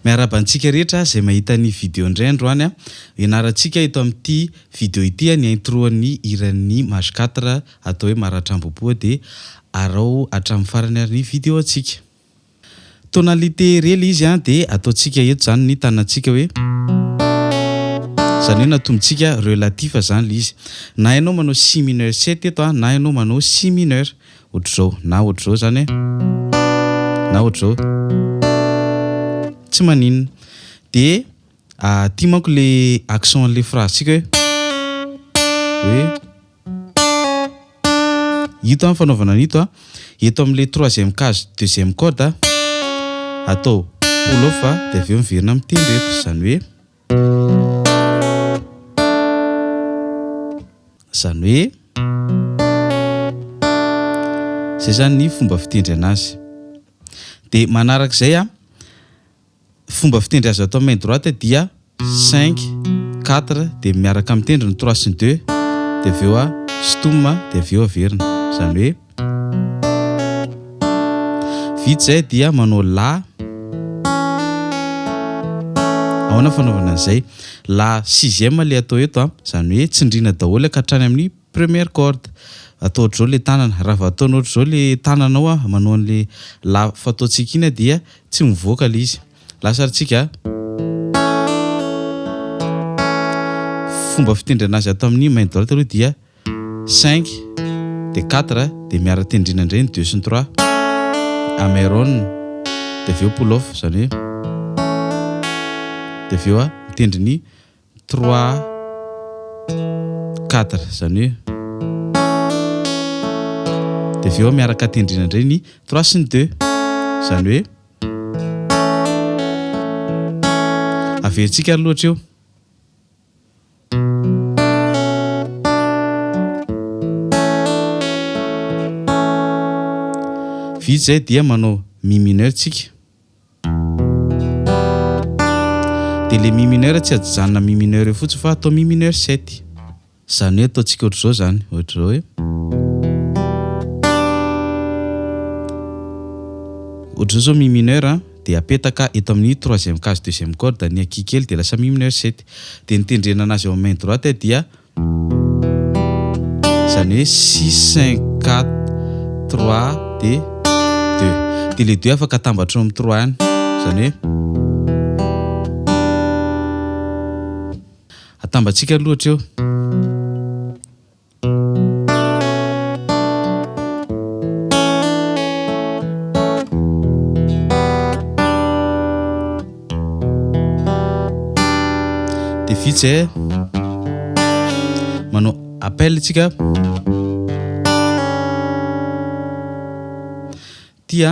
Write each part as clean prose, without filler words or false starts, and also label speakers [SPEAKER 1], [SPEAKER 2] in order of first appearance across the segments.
[SPEAKER 1] Miarabantsika rehetra izay mahita ny vidéo indray androany a. Ianarantsika ito amin'ity vidéo ity ny introan'ny hiran'ny Mage 4 atao hoe Maratramboboa dia arao hatramin'ny farany ary ny vidéo antsika. Tonalité rely izy dia ataontsika eto zany ny tanantsika hoe zany hoe natombotsika relatif zany izy. Na ianao manao si mineur 7 eto na ianao manao si mineur ohatr'izao na ohatr'izao zany na ohatr'izao. Tsy maninona dia ty manko le accent le phrase sika hoe ito amin'ny fanaovana an'ito eto amin'le troisième case deuxième corde atao pull off dia avy eo miverina amin'ny tendreto zany hoe zay zany ny fomba fitendry anazy. Dia manarak'izay fomba fitendry azy atao main droite dia 5 4 dia miaraka amin'ny tendrony 3 sy 2 dia avy eo stomma dia avy eo averina zany hoe vita zay dia manao la ahoana fanaovana an'izay la sixième le atao eto zany hoe tsindriana daholo ka hatrany amin'ny première corde. Atao ohatr'izao le tanana raha vao ataonao ohatr'izao le tananao manao an'le la fataontsika iny dia tsy mivoaka le izy. Lasarintsika fomba fitendry anazy atao amin'ny main droite aloha dia 5 dia 4 dia miara-tendrina indray ny 2 sy ny 3 ameron dia avy eo pull off zany hoe dia avy eo mitendry ny 3 4 zany hoe dia avy eo miaraka tendrina indray ny 3 sy ny 2 zany hoe averintsika ary loatra eo. Vita zay dia manao mi mineur tsika. Dia le mi mineur tsy ajanona mi mineur eo fotsiny fa atao mi mineur 7 zany hoe ataontsika ohatr'izao zany ohatr'izao hoe ohatr'izao zao mi mineur dia apetaka eto amin'ny troisième case deuxième corde ny aky kely dia lasa mi mineur 7 dia nitendrena anazy eo amin'ny main droite dia zany hoe 6 5 4 3 dia 2 dia le 2 afaka atambatra amin'ny 3 ihany zany hoe atambatsika loatra eo. Dia vita zay manao appel tsika tia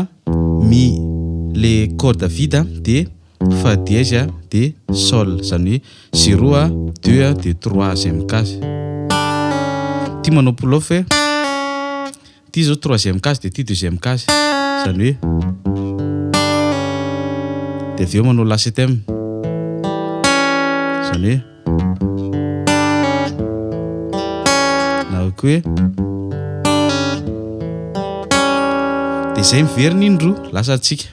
[SPEAKER 1] mi le corde vide dia fa dièse dia sol zany hoe 0 2 dia 3e case. Ty manao pull off ty zao 3e case dia ty 2e case zany hoe dia avy eo manao la 7e zany hoe na koa dia izay miverina indroa lasarintsika.